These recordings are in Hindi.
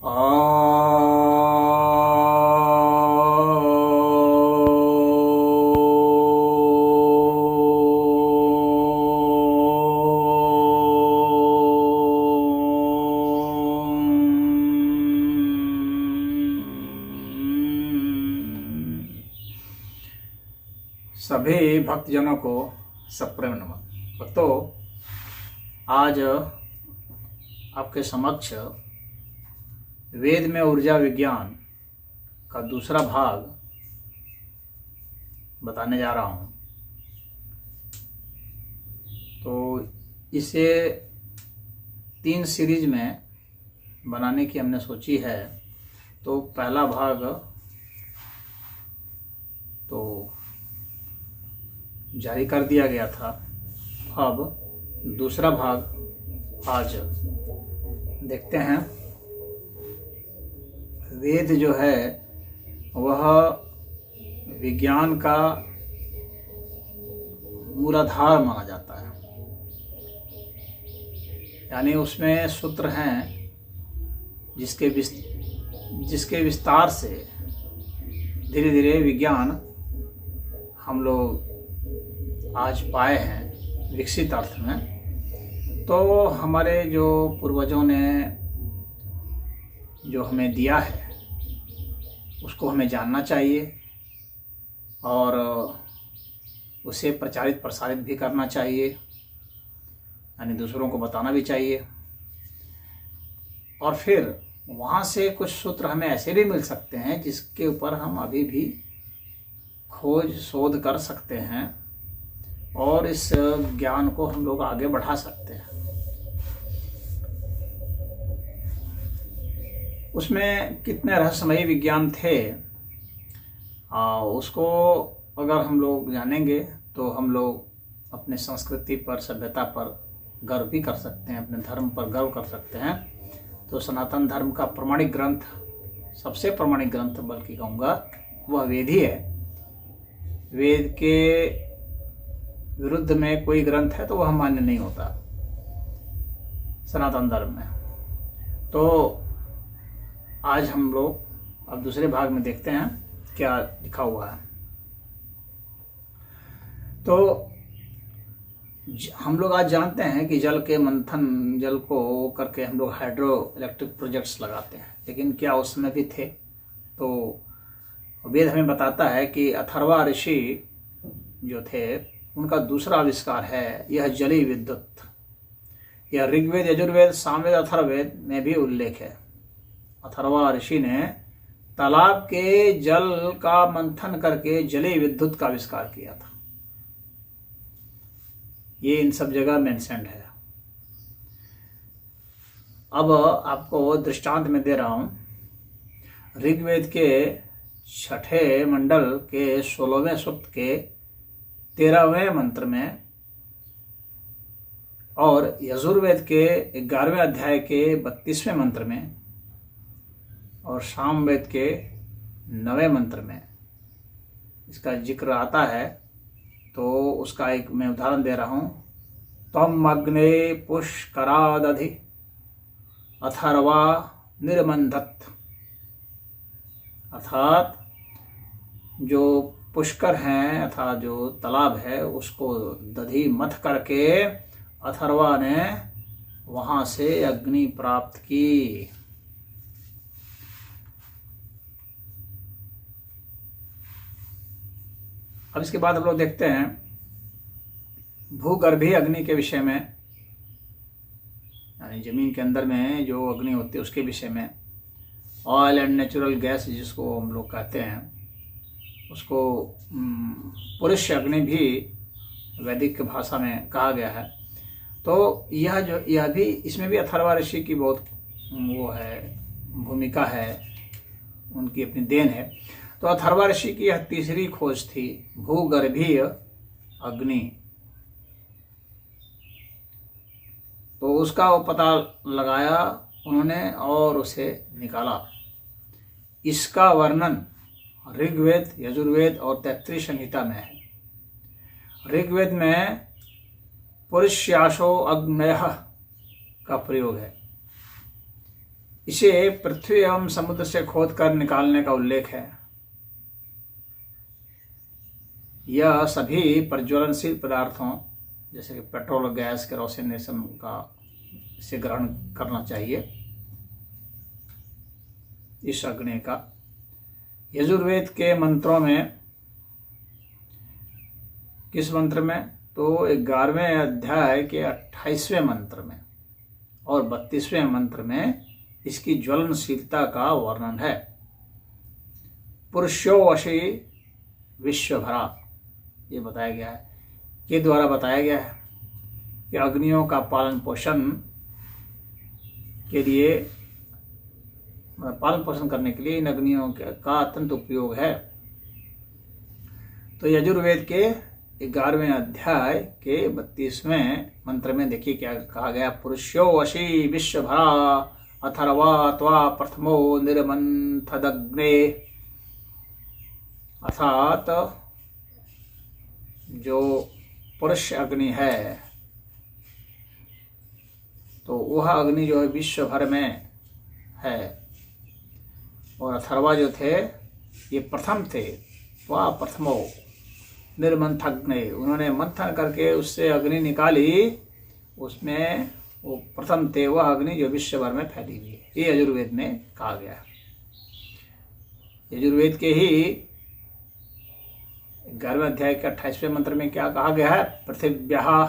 सभी भक्तजनों को सप्रेम नमन। भक्तों, आज आपके समक्ष वेद में ऊर्जा विज्ञान का दूसरा भाग बताने जा रहा हूँ। तो इसे 3 सीरीज में बनाने की हमने सोची है। तो पहला भाग तो जारी कर दिया गया था। अब दूसरा भाग आज देखते हैं। वेद जो है वह विज्ञान का मूलाधार माना जाता है, यानी उसमें सूत्र हैं जिसके विस्तार से धीरे धीरे विज्ञान हम लोग आज पाए हैं विकसित अर्थ में। तो हमारे जो पूर्वजों ने जो हमें दिया है उसको हमें जानना चाहिए और उसे प्रचारित प्रसारित भी करना चाहिए, यानी दूसरों को बताना भी चाहिए। और फिर वहाँ से कुछ सूत्र हमें ऐसे भी मिल सकते हैं जिसके ऊपर हम अभी भी खोज शोध कर सकते हैं और इस ज्ञान को हम लोग आगे बढ़ा सकते हैं। उसमें कितने रहस्यमयी विज्ञान थे उसको अगर हम लोग जानेंगे तो हम लोग अपने संस्कृति पर, सभ्यता पर गर्व भी कर सकते हैं, अपने धर्म पर गर्व कर सकते हैं। तो सनातन धर्म का प्रमाणिक ग्रंथ, सबसे प्रमाणिक ग्रंथ बल्कि कहूँगा, वह वेद ही है। वेद के विरुद्ध में कोई ग्रंथ है तो वह मान्य नहीं होता सनातन धर्म में। तो आज हम लोग अब दूसरे भाग में देखते हैं क्या लिखा हुआ है। तो हम लोग आज जानते हैं कि जल के मंथन, जल को करके हम लोग हाइड्रो इलेक्ट्रिक प्रोजेक्ट्स लगाते हैं, लेकिन क्या उस समय भी थे? तो वेद हमें बताता है कि अथर्वा ऋषि जो थे उनका दूसरा आविष्कार है यह जलीय विद्युत। यह ऋग्वेद, यजुर्वेद, सामवेद, अथर्ववेद में भी उल्लेख है। अथर्वा ऋषि ने तालाब के जल का मंथन करके जलीय विद्युत का आविष्कार किया था। ये इन सब जगह मेंशन्ड है। अब आपको दृष्टांत में दे रहा हूं। ऋग्वेद के 6ठे मंडल के 16वें सूक्त के 13वें मंत्र में और यजुर्वेद के 11वें अध्याय के 32वें मंत्र में और सामवेद के 9वें मंत्र में इसका जिक्र आता है। तो उसका एक मैं उदाहरण दे रहा हूं। तम अग्ने पुष्करादधि अथर्वा निर्मंधत। अर्थात जो पुष्कर हैं अथवा जो तालाब है उसको दधि मथ करके अथर्वा ने वहां से अग्नि प्राप्त की। अब इसके बाद हम लोग देखते हैं भूगर्भीय अग्नि के विषय में, यानी जमीन के अंदर में जो अग्नि होती है उसके विषय में। ऑयल एंड नेचुरल गैस जिसको हम लोग कहते हैं, उसको पुरुष अग्नि भी वैदिक भाषा में कहा गया है। तो यह भी, इसमें भी अथर्वा ऋषि की बहुत वो है, भूमिका है, उनकी अपनी देन है। तो अथर्वा ऋषि की यह तीसरी खोज थी, भूगर्भीय अग्नि। तो उसका वो पता लगाया उन्होंने और उसे निकाला। इसका वर्णन ऋग्वेद, यजुर्वेद और तैत्तिरीय संहिता में है। ऋग्वेद में पुरुष्याशो अग्नयः का प्रयोग है। इसे पृथ्वी एवं समुद्र से खोद कर निकालने का उल्लेख है। यह सभी प्रज्वलनशील पदार्थों जैसे कि पेट्रोल, गैस, केरोसिन का इसे ग्रहण करना चाहिए इस अग्नि का। यजुर्वेद के मंत्रों में, किस मंत्र में, तो 11वें अध्याय के 28वें मंत्र में और 32वें मंत्र में इसकी ज्वलनशीलता का वर्णन है। पुरुषो वशी विश्वभरा, ये बताया गया है, के द्वारा बताया गया है कि अग्नियों का पालन पोषण के लिए, पालन पोषण करने के लिए इन अग्नियों का अत्यंत उपयोग है। तो यजुर्वेद के 11वें अध्याय के 32वें मंत्र में देखिए क्या कहा गया। पुरुषो वशी विश्वभरा अथर्वा त्वा प्रथमो निर्मंथदग्ने, अर्थात जो पुरुष अग्नि है तो वह अग्नि जो है विश्व भर में है, और अथर्वा जो थे ये प्रथम थे। वह प्रथमो निर्मंथग्ने, उन्होंने मंथन करके उससे अग्नि निकाली, उसमें वो प्रथम थे, वह अग्नि जो विश्व भर में फैली हुई है। ये यजुर्वेद में कहा गया है। यजुर्वेद के ही 11वें अध्याय के 28वें मंत्र में क्या कहा गया है। पृथिव्यः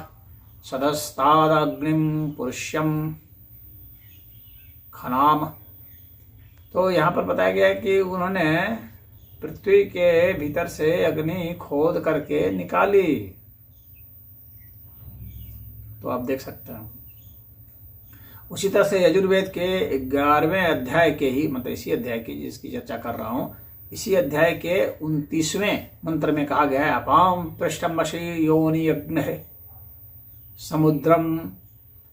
सदस्तादग्निम पुरुष्यम खनाम। तो यहाँ पर बताया गया है कि उन्होंने पृथ्वी के भीतर से अग्नि खोद करके निकाली। तो आप देख सकते हैं उसी तरह से यजुर्वेद के 11वें अध्याय के ही, मतलब इसी अध्याय की जिसकी चर्चा कर रहा हूं, इसी अध्याय के 29वें मंत्र में कहा गया है। अपाम पृष्ठम वशी योनि अग्नि समुद्रम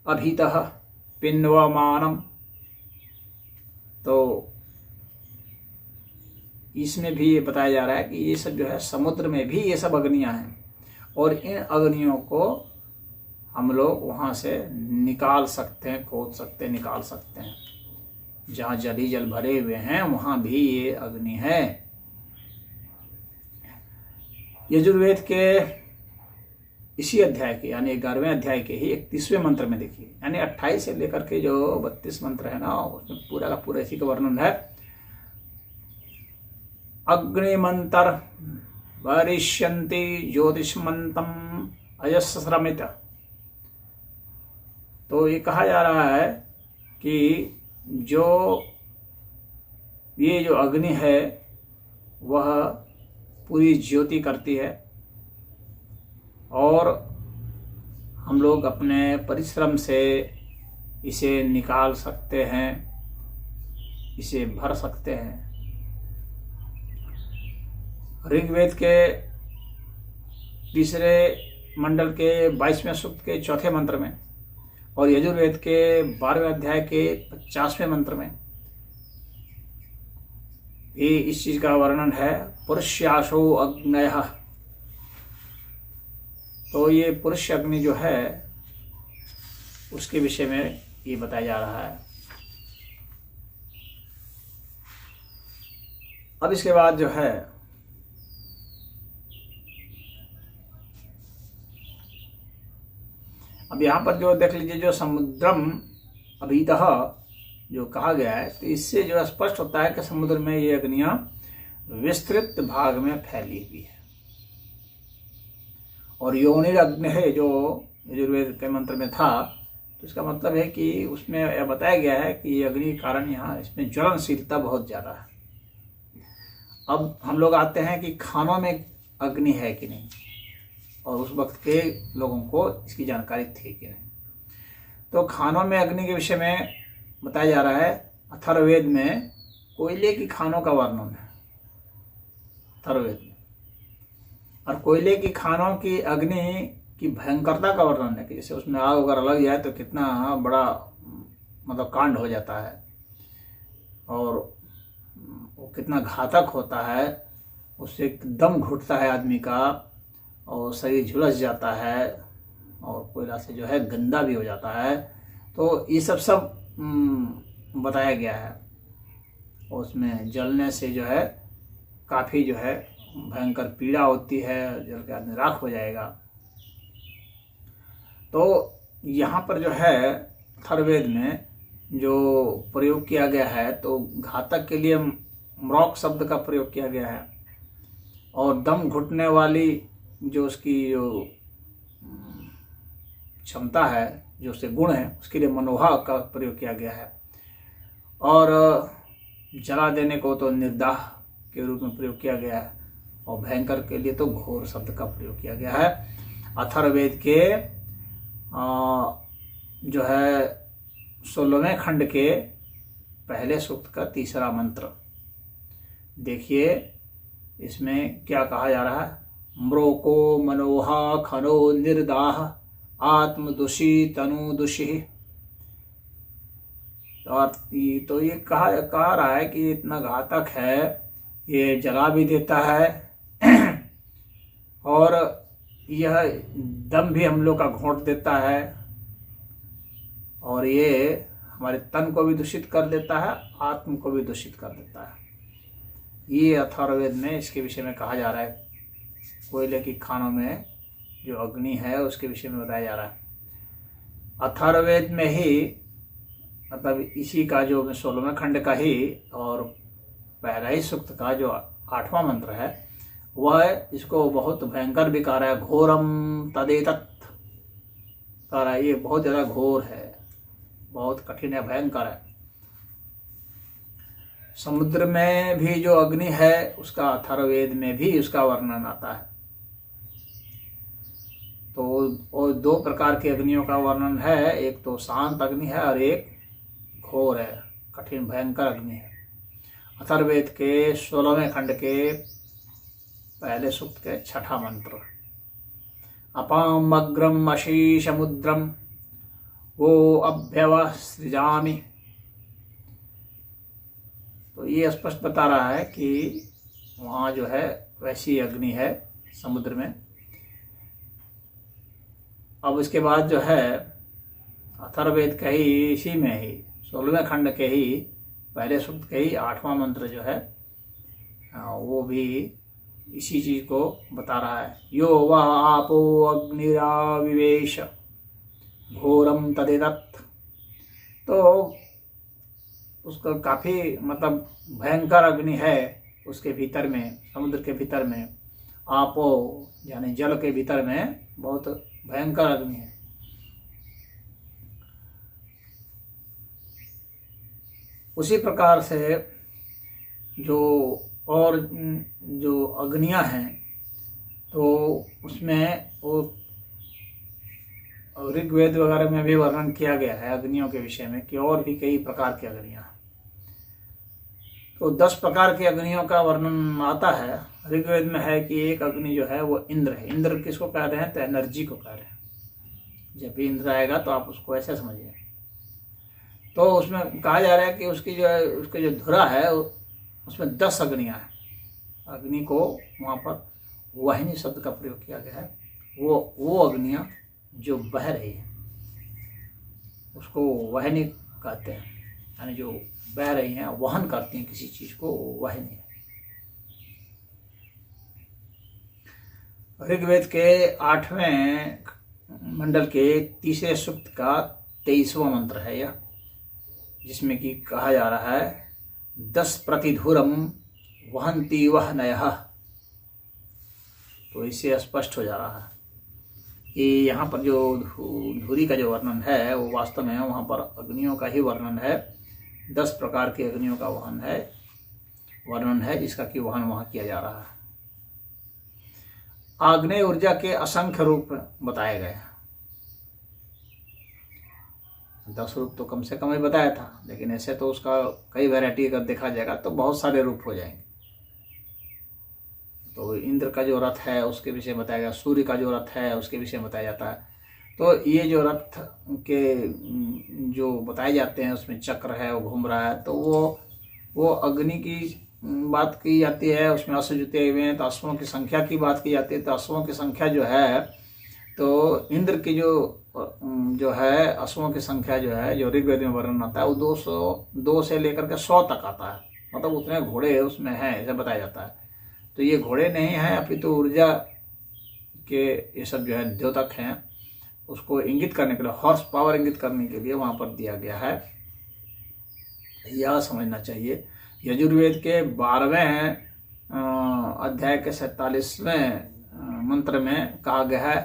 अभितः पिन्वमानम। तो इसमें भी ये बताया जा रहा है कि ये सब जो है समुद्र में भी ये सब अग्नियां हैं, और इन अग्नियों को हम लोग वहां से निकाल सकते हैं, खोद सकते हैं, निकाल सकते हैं। जहां जल ही जल भरे हुए हैं वहां भी ये अग्नि है। यजुर्वेद के इसी अध्याय के यानी 11वें अध्याय के ही 31वें मंत्र में देखिए, यानी 28 से लेकर के जो 32 मंत्र है ना, उसमें पूरा का पूरा इसी का वर्णन है। अग्निमंतर वरिष्यन्ति ज्योतिष्मंतम अयस्रमित। तो ये कहा जा रहा है कि ये जो अग्नि है वह पूरी ज्योति करती है, और हम लोग अपने परिश्रम से इसे निकाल सकते हैं, इसे भर सकते हैं। ऋग्वेद के 3 मंडल के 22वें सूक्त के 4थे मंत्र में और यजुर्वेद के 12वें अध्याय के 50वें मंत्र में भी इस चीज का वर्णन है। पुरुष्याशो अग्नयः। तो ये पुरुष अग्नि जो है उसके विषय में ये बताया जा रहा है। अब इसके बाद जो है अब यहाँ पर जो देख लीजिए, जो समुद्रम अभितः जो कहा गया है, तो इससे जो स्पष्ट होता है कि समुद्र में ये अग्नियां विस्तृत भाग में फैली हुई है। और योनिर अग्नि है जो यजुर्वेद के मंत्र में था, तो इसका मतलब है कि उसमें यह बताया गया है कि ये अग्नि के कारण यहाँ इसमें ज्वलनशीलता बहुत ज्यादा है। अब हम लोग आते हैं कि खानों में अग्नि है कि नहीं, और उस वक्त के लोगों को इसकी जानकारी थी कि नहीं। तो खानों में अग्नि के विषय में बताया जा रहा है। अथर्ववेद में कोयले की खानों का वर्णन है, अथर्ववेद में, और कोयले की खानों की अग्नि की भयंकरता का वर्णन है कि जैसे उसमें आग वगैरह लग जाए तो कितना बड़ा मतलब कांड हो जाता है, और वो कितना घातक होता है। उससे दम घुटता है आदमी का, और शरीर झुलस जाता है, और कोयला से जो है गंदा भी हो जाता है। तो ये सब बताया गया है, उसमें जलने से जो है काफ़ी जो है भयंकर पीड़ा होती है, जल के आदमी राख हो जाएगा। तो यहाँ पर जो है अथर्ववेद में जो प्रयोग किया गया है, तो घातक के लिए म्रौक शब्द का प्रयोग किया गया है, और दम घुटने वाली जो उसकी जो क्षमता है, जो उसके गुण है, उसके लिए मनोहा का प्रयोग किया गया है, और जला देने को तो निर्दाह के रूप में प्रयोग किया गया है, और भयंकर के लिए तो घोर शब्द का प्रयोग किया गया है। अथर्ववेद के जो है 16वें खंड के पहले सूक्त का तीसरा मंत्र देखिए, इसमें क्या कहा जा रहा है। म्रोको मनोहा खनो निर्दाह आत्मदुषी तनुदुषी। तो ये कहा रहा है कि इतना घातक है, ये जला भी देता है और यह दम भी हम लोग का घोंट देता है, और ये हमारे तन को भी दूषित कर देता है, आत्म को भी दूषित कर देता है। ये अथर्ववेद में इसके विषय में कहा जा रहा है। कोयले की खानों में जो अग्नि है उसके विषय में बताया जा रहा है। अथर्ववेद में ही, मतलब इसी का जो 16वें खंड का ही और पहला ही सूक्त का जो 8वां मंत्र है, वह इसको बहुत भयंकर भी कह रहा है। घोरम तदेतत् कह रहा है, ये बहुत ज़्यादा घोर है, बहुत कठिन है, भयंकर है। समुद्र में भी जो अग्नि है उसका अथर्ववेद में भी उसका वर्णन आता है। तो और दो प्रकार की अग्नियों का वर्णन है, एक तो शांत अग्नि है और एक घोर है, कठिन भयंकर अग्नि है। अथर्ववेद के 16वें खंड के पहले सूक्त के 6ठा मंत्र। अपामग्रम अशीषमुद्रम वो अभ्यवसृजामि। तो ये स्पष्ट बता रहा है कि वहाँ जो है वैसी अग्नि है समुद्र में। अब इसके बाद जो है अथर्ववेद के ही इसी में ही 16वें खंड के ही पहले सूक्त के ही 8वां मंत्र जो है वो भी इसी चीज को बता रहा है। यो वा आपो अग्निराविवेश घोरम तदेतत्। तो उसका काफ़ी मतलब भयंकर अग्नि है उसके भीतर में, समुद्र के भीतर में। आपो यानी जल के भीतर में बहुत भयंकर अग्नि है। उसी प्रकार से जो और जो अग्नियां हैं, तो उसमें वो ऋग्वेद वगैरह में भी वर्णन किया गया है अग्नियों के विषय में कि और भी कई प्रकार की अग्नियां। तो 10 प्रकार की अग्नियों का वर्णन आता है। ऋग्वेद में है कि एक अग्नि जो है वो इंद्र है। इंद्र किसको कह रहे हैं? तो एनर्जी को कह रहे हैं। जब भी इंद्र आएगा तो आप उसको ऐसे समझिए। तो उसमें कहा जा रहा है कि उसकी जो है, उसके जो धुरा है उसमें 10 अग्नियां हैं। अग्नि को वहाँ पर वाहिनी शब्द का प्रयोग किया गया है। वो अग्नियां जो बह रही है उसको वाहिनी कहते हैं, यानी जो बह रही हैं, वहन करती हैं किसी चीज को, वाहिनी है। ऋग्वेद के 8वें मंडल के तीसरे सूक्त का 23वां मंत्र है यह, जिसमें कि कहा जा रहा है 10 प्रतिधुरम वहंती वह नयः। तो इससे स्पष्ट हो जा रहा है कि यहाँ पर जो धुरी का जो वर्णन है वो वास्तव में वहाँ पर अग्नियों का ही वर्णन है। 10 प्रकार की अग्नियों का वर्णन है जिसका कि वहन वहाँ किया जा रहा है। आग्नेय ऊर्जा के असंख्य रूप बताए गए। 10 रूप तो कम से कम ही बताया था, लेकिन ऐसे तो उसका कई वैरायटी अगर देखा जाएगा तो बहुत सारे रूप हो जाएंगे। तो इंद्र का जो रथ है उसके विषय में बताया गया, सूर्य का जो रथ है उसके विषय में बताया जाता है। तो ये जो रथ के जो बताए जाते हैं उसमें चक्र है, वो घूम रहा है, तो वो अग्नि की बात की जाती है। उसमें अश्व जुते हुए हैं, तो अश्वों की संख्या की बात की जाती है। तो अश्वों की संख्या जो है, तो इंद्र की जो जो है अश्वों की संख्या जो है, जो ऋग्वेद में वर्णन आता है, वो 202 से लेकर के 100 तक आता है। मतलब उतने घोड़े उसमें हैं ऐसा बताया जाता है। तो ये घोड़े नहीं हैं, अपितु ऊर्जा के ये सब जो है द्योतक हैं, उसको इंगित करने के लिए, हॉर्स पावर इंगित करने के लिए वहाँ पर दिया गया है, यह समझना चाहिए। यजुर्वेद के 12वें अध्याय के 47वें मंत्र में कहा गया है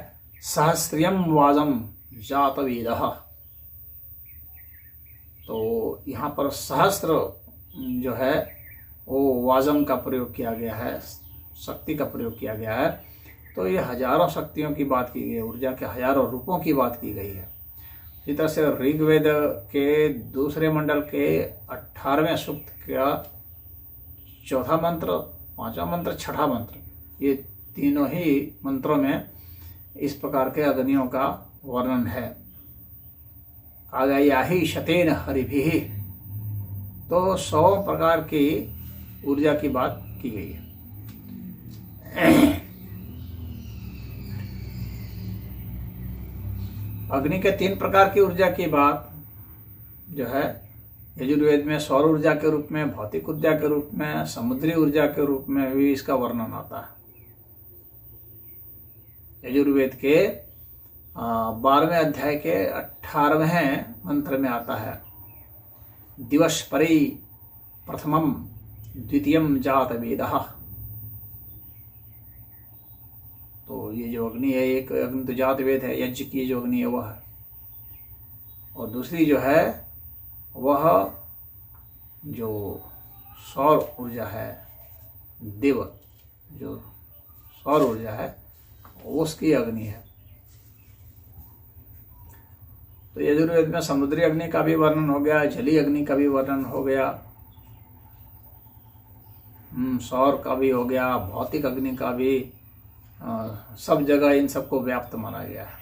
सहस्रियम वाजम जात वेदः। तो यहाँ पर सहस्त्र जो है वो वाजम का प्रयोग किया गया है, शक्ति का प्रयोग किया गया है। तो ये हजारों शक्तियों की बात की गई है, ऊर्जा के हजारों रूपों की बात की गई है। इसी तरह से ऋग्वेद के दूसरे मंडल के 18वें सूक्त का 4था मंत्र, 5वां मंत्र, 6ठा मंत्र, ये तीनों ही मंत्रों में इस प्रकार के अग्नियों का वर्णन है। कहा गया याहि शतेन हरिभिः। तो 100 प्रकार की ऊर्जा की बात की गई है। अग्नि के 3 प्रकार की ऊर्जा की बात जो है यजुर्वेद में सौर ऊर्जा के रूप में, भौतिक ऊर्जा के रूप में, समुद्री ऊर्जा के रूप में भी इसका वर्णन आता है। यजुर्वेद के 12वें अध्याय के 18वें मंत्र में आता है दिवस परि प्रथमम द्वितीयम जात वेदः। तो ये जो अग्नि है, एक अग्नि तो जात वेद है, यज्ञ की जो अग्नि है वह है, और दूसरी जो है वह जो सौर ऊर्जा है, देव जो सौर ऊर्जा है उसकी अग्नि है। तो यजुर्वेद में समुद्री अग्नि का भी वर्णन हो गया, जलीय अग्नि का भी वर्णन हो गया, सौर का भी हो गया, भौतिक अग्नि का भी, सब जगह इन सबको व्याप्त माना गया है।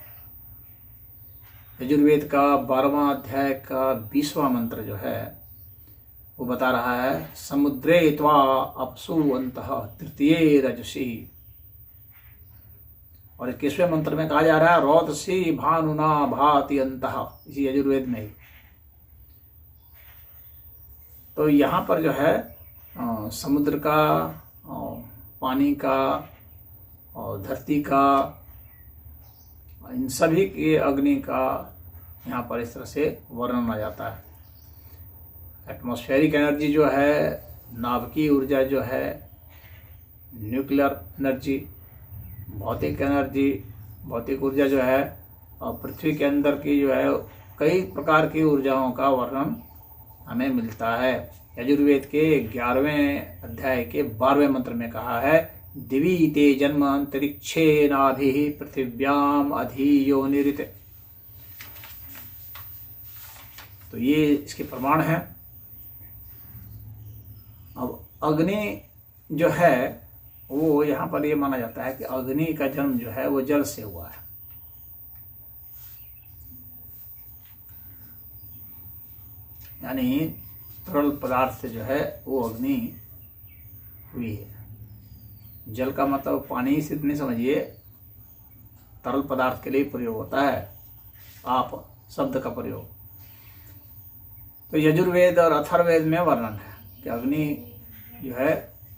यजुर्वेद का 12वां अध्याय का 20वां मंत्र जो है वो बता रहा है समुद्रे त्वा अप्सु अंतः तृतीये रजसी। और 21वें मंत्र में कहा जा रहा है रोदसी भानुना भाति अंतः, इसी यजुर्वेद में ही। तो यहाँ पर जो है समुद्र का, पानी का और धरती का, इन सभी की अग्नि का यहाँ पर इस तरह से वर्णन आ जाता है। एटमॉस्फेरिक एनर्जी जो है, नाभिकीय ऊर्जा जो है, न्यूक्लियर एनर्जी, भौतिक एनर्जी, भौतिक ऊर्जा जो है, और पृथ्वी के अंदर की जो है कई प्रकार की ऊर्जाओं का वर्णन हमें मिलता है। यजुर्वेद के 11वें अध्याय के 12वें मंत्र में कहा है दिवी ते जन्म अंतरिक्षे नाभिः पृथिव्याम अधियोनिरित। तो ये इसके प्रमाण है। अब अग्नि जो है वो यहाँ पर ये माना जाता है कि अग्नि का जन्म जो है वो जल से हुआ है। यानी तरल पदार्थ से जो है वो अग्नि हुई है। जल का मतलब पानी ही सिर्फ नहीं समझिए, तरल पदार्थ के लिए प्रयोग होता है आप शब्द का प्रयोग। तो यजुर्वेद और अथर्ववेद में वर्णन है कि अग्नि जो है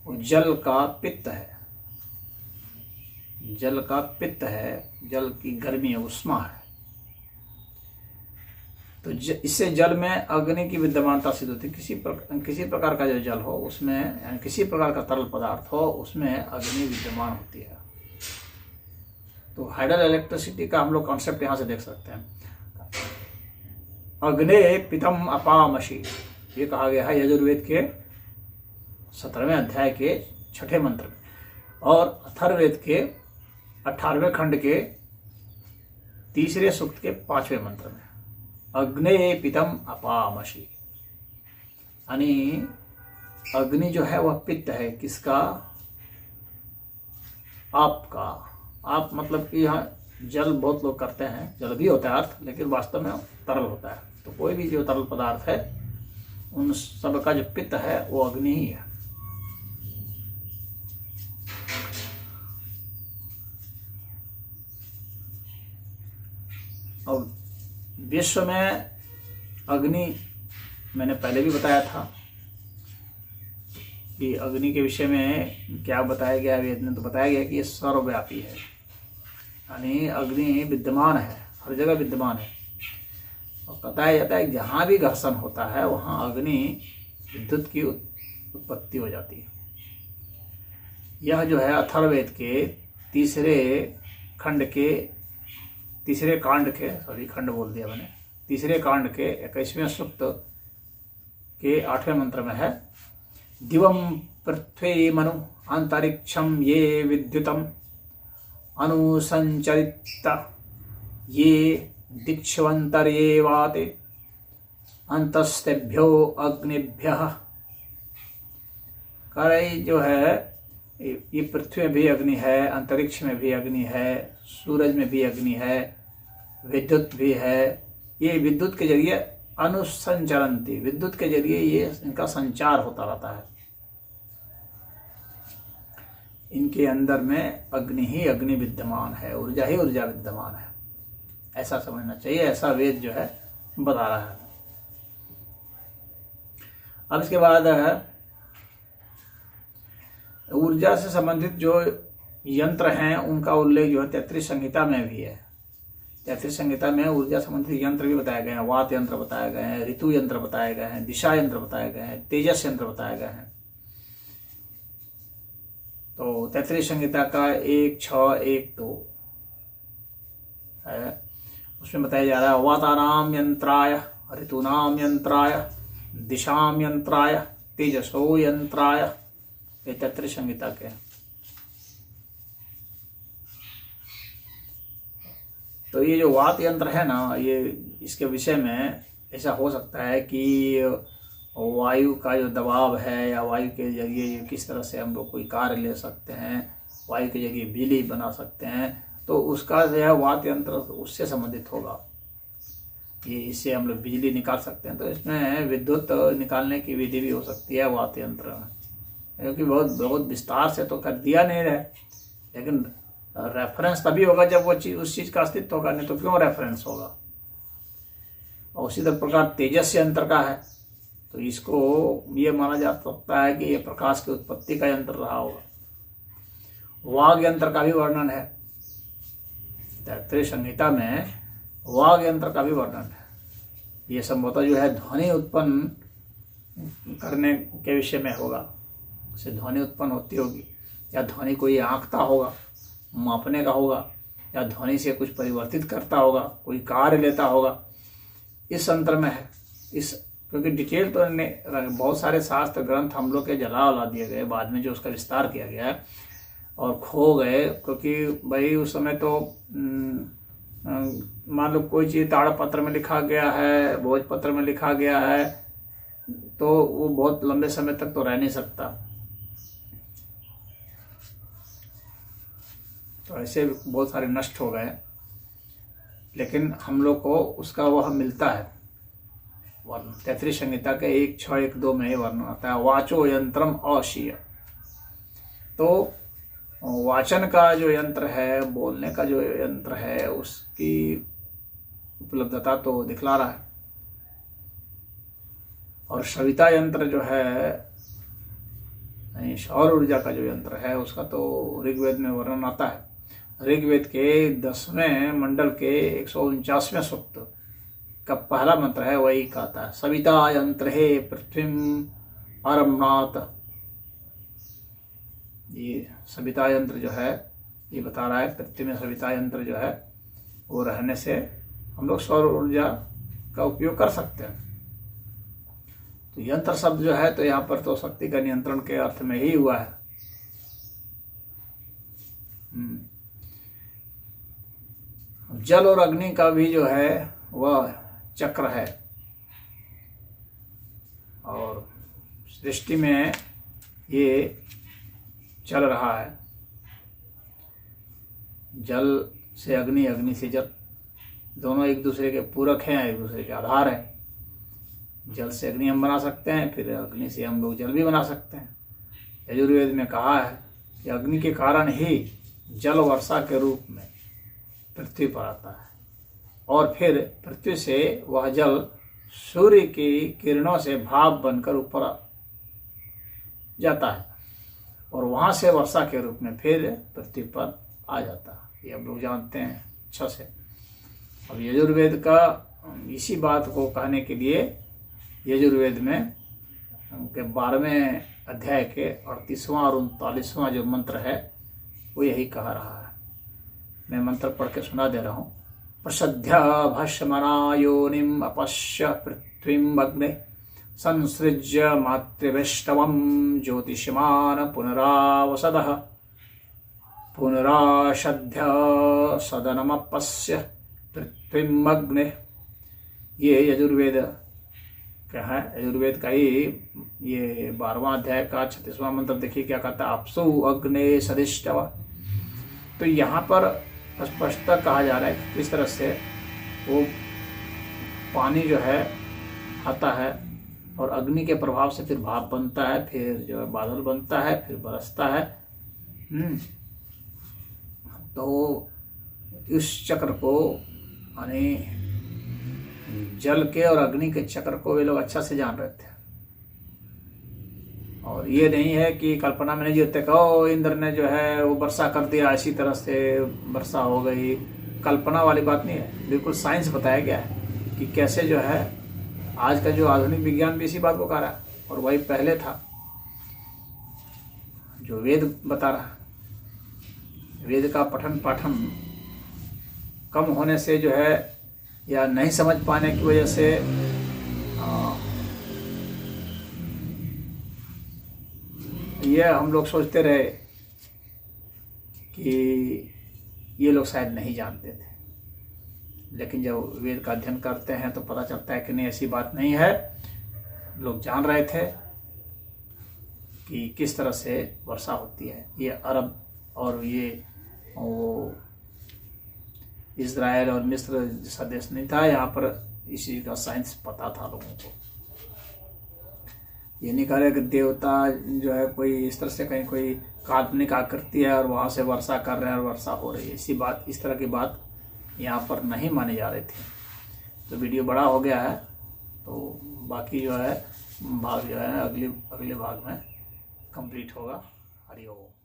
वो जल का पित्त है, जल का पित्त है, जल की गर्मी उष्मा है। तो इससे जल में अग्नि की विद्यमानता सिद्ध होती है। किसी प्रकार का जो जल हो उसमें, यानी किसी प्रकार का तरल पदार्थ हो उसमें अग्नि विद्यमान होती है। तो हाइडल इलेक्ट्रिसिटी का हम लोग कॉन्सेप्ट यहाँ से देख सकते हैं। अग्ने पितम अपामशि, ये कहा गया है यजुर्वेद के 17वें अध्याय के 6ठे मंत्र में, और अथर्ववेद के 18वें खंड के 3रे सूक्त के 5वें मंत्र में अग्ने पितम अपामशि। यानी अग्नि जो है वह पित्त है, किसका? आपका। आप मतलब कि यहाँ जल बहुत लोग करते हैं, जल भी होता है अर्थ, लेकिन वास्तव में तरल होता है। तो कोई भी जो तरल पदार्थ है उन सब का जो पित्त है वो अग्नि ही है। और विश्व में अग्नि, मैंने पहले भी बताया था कि अग्नि के विषय में क्या बताया गया है वेद में, तो बताया गया कि ये सर्वव्यापी है, यानी अग्नि विद्यमान है, हर जगह विद्यमान है। और बताया जाता है जहाँ भी घर्षण होता है वहाँ अग्नि विद्युत की उत्पत्ति हो जाती है। यह जो है अथर्ववेद के तीसरे कांड के तीसरे कांड के 21वें सूक्त के 8वें मंत्र में है। दिवम पृथ्वी मनु अंतरिक्षम ये विद्युतम अनुसंचरित ये दिक्षवंतर्येवाते अंतस्तेभ्यो अग्निभ्यः। जो है ये पृथ्वी में भी अग्नि है, अंतरिक्ष में भी अग्नि है, सूरज में भी अग्नि है, विद्युत भी है। ये विद्युत के जरिए अनुसंचरंती, विद्युत के जरिए ये इनका संचार होता रहता है। इनके अंदर में अग्नि ही अग्नि विद्यमान है, ऊर्जा ही ऊर्जा विद्यमान है, ऐसा समझना चाहिए। ऐसा वेद जो है बता रहा है। अब इसके बाद ऊर्जा से संबंधित जो यंत्र हैं उनका उल्लेख जो है 33 संहिता में भी है। 33 संहिता में ऊर्जा संबंधित यंत्र भी बताए गए हैं। वात यंत्र बताए गए हैं, ऋतु यंत्र बताए गए हैं, दिशा यंत्र बताए गए हैं, तेजस यंत्र बताए गए हैं। तो 33 संहिता का 1, 6, 1, 2 है, उसमें बताया जा रहा है वातानाम यंत्राय, ऋतूनाम यंत्राय, दिशाम यंत्राय, तेजसो यंत्राय। ये 33 संहिता के। तो ये जो वात यंत्र है ना, ये इसके विषय में ऐसा हो सकता है कि वायु का जो दबाव है या वायु के जरिए किस तरह से हम लोग कोई कार्य ले सकते हैं, वायु के जरिए बिजली बना सकते हैं, तो उसका जो है वात यंत्र उससे संबंधित होगा। ये इससे हम लोग बिजली निकाल सकते हैं, तो इसमें विद्युत निकालने की विधि भी हो सकती है वात यंत्र में, क्योंकि बहुत विस्तार से तो कर दिया नहीं रहे, लेकिन रेफरेंस तभी होगा जब वो चीज उस चीज का अस्तित्व होगा, नहीं तो क्यों रेफरेंस होगा। और उसी प्रकार तेजस यंत्र का है, तो इसको ये माना जा सकता है कि ये प्रकाश की उत्पत्ति का यंत्र रहा होगा। वाग यंत्र का भी वर्णन है 33 संहिता में, वाग यंत्र का भी वर्णन है। ये संभवतः जो है ध्वनि उत्पन्न करने के विषय में होगा, से ध्वनि उत्पन्न होती होगी, या ध्वनि को ये आंकता होगा, मापने का होगा, या ध्वनि से कुछ परिवर्तित करता होगा, कोई कार्य लेता होगा, इस यंत्र में है। इस क्योंकि डिटेल तो बहुत सारे शास्त्र ग्रंथ हम लोग के जला दिए गए, बाद में जो उसका विस्तार किया गया है, और खो गए, क्योंकि भाई उस समय तो मान लो कोई चीज़ ताड़पत्र में लिखा गया है, भोजपत्र में लिखा गया है, तो वो बहुत लंबे समय तक तो रह नहीं सकता। तो ऐसे बहुत सारे नष्ट हो गए, लेकिन हम लोग को उसका वह मिलता है वर्णन। 33 संहिता के 1, 6, 1, 2 में ही वर्णन आता है वाचो यंत्रम अशीय। तो वाचन का जो यंत्र है, बोलने का जो यंत्र है, उसकी उपलब्धता तो दिखला रहा है। और सविता यंत्र जो है, सौर ऊर्जा का जो यंत्र है, उसका तो ऋग्वेद में वर्णन आता है। ऋग्वेद के 10वें मंडल के 149वें सूक्त का पहला मंत्र है, वही कहता है सविता यंत्र हे पृथ्वीम अरमनाथ। ये सविता यंत्र जो है ये बता रहा है पृथ्वी में सविता यंत्र जो है वो रहने से हम लोग सौर ऊर्जा का उपयोग कर सकते हैं। तो यंत्र शब्द जो है तो यहाँ पर तो शक्ति का नियंत्रण के अर्थ में ही हुआ है। जल और अग्नि का भी जो है वह चक्र है, और सृष्टि में ये चल रहा है। जल से अग्नि, अग्नि से जल, दोनों एक दूसरे के पूरक हैं, एक दूसरे के आधार हैं। जल से अग्नि हम बना सकते हैं, फिर अग्नि से हम लोग जल भी बना सकते हैं। यजुर्वेद में कहा है कि अग्नि के कारण ही जल वर्षा के रूप में पृथ्वी पर आता है। और फिर पृथ्वी से वह जल सूर्य की किरणों से भाप बनकर ऊपर जाता है और वहां से वर्षा के रूप में फिर पृथ्वी पर आ जाता है। ये हम लोग जानते हैं अच्छा से। अब यजुर्वेद का इसी बात को कहने के लिए यजुर्वेद में उनके 12वें अध्याय के 38वां और 39वां जो मंत्र है वो यही कह रहा है। मैं मंत्र पढ़ के सुना दे रहा हूँ। प्रसध्य भाष्यमना योनिम अपश्य पृथ्वीम अग्ने संसृज्य मातृविष्टवम ज्योतिषमान पुनरावसदः पुनराशध्य सदनमपश्य पृथ्वीम अग्ने। ये यजुर्वेद क्या है, यजुर्वेद का ही ये 12वां अध्याय का 36वां मंत्र देखिए क्या कहता है, आपसु अग्ने सदिष्टव। तो यहाँ पर स्पष्टता कहा जा रहा है कि किस तरह से वो पानी जो है आता है और अग्नि के प्रभाव से फिर भाप बनता है, फिर जो है बादल बनता है, फिर बरसता है। तो इस चक्र को यानी जल के और अग्नि के चक्र को वे लोग अच्छा से जान रहे थे। और ये नहीं है कि कल्पना में नहीं जीते कहो इंद्र ने जो है वो वर्षा कर दिया, इसी तरह से वर्षा हो गई। कल्पना वाली बात नहीं है, बिल्कुल साइंस बताया गया है कि कैसे जो है आज का जो आधुनिक विज्ञान भी इसी बात को कह रहा है और वही पहले था जो वेद बता रहा है। वेद का पठन पाठन कम होने से जो है या नहीं समझ पाने की वजह से ये हम लोग सोचते रहे कि ये लोग शायद नहीं जानते थे, लेकिन जब वेद का अध्ययन करते हैं तो पता चलता है कि नहीं, ऐसी बात नहीं है। लोग जान रहे थे कि किस तरह से वर्षा होती है। ये अरब और ये वो इज़राइल और मिस्र जैसा देश नहीं था, यहाँ पर इसी का साइंस पता था लोगों को। ये नहीं कह रहे कि देवता जो है कोई इस तरह से कहीं कोई काल्पनिक आकृति है और वहाँ से वर्षा कर रहे हैं और वर्षा हो रही है, इसी बात इस तरह की बात यहाँ पर नहीं मानी जा रही थी। तो वीडियो बड़ा हो गया है, तो बाकी जो है भाग जो है अगले भाग में कंप्लीट होगा। हरि ओम।